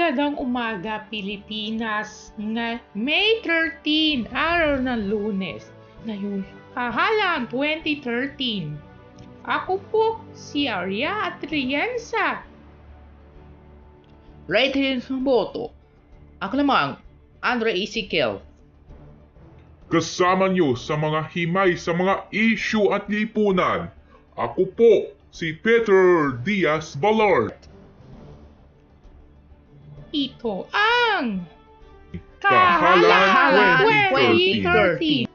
Magandang umaga, Pilipinas. May 13, araw ng Lunes. Ngayon, kahalang 2013. Ako po si Arya Atrienza. Right-hand ng boto. Ako namang, Andre Ezekiel. Kasama nyo sa mga himay sa mga issue at lipunan. Ako po si Peter Diaz Balart. Ito ang Kahalang 2013.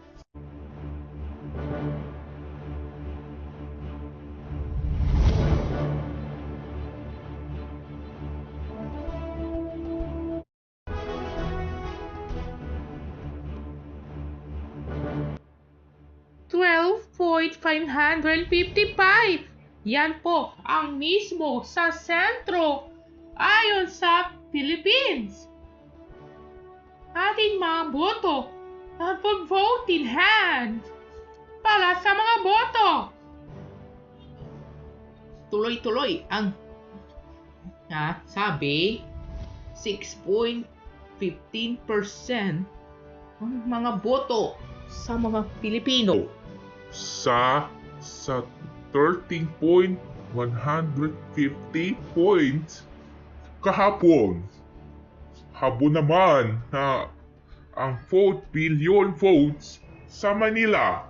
$12,555. Yan po ang mismo sa sentro ayon sa Philippines. Ating mga boto at pag-vote in hand para sa mga boto. Tuloy-tuloy ang sabi 6.15% ang mga boto sa mga Pilipino. Sa 13.150 points kahapon. Habo naman na ang 4 billion votes sa Manila.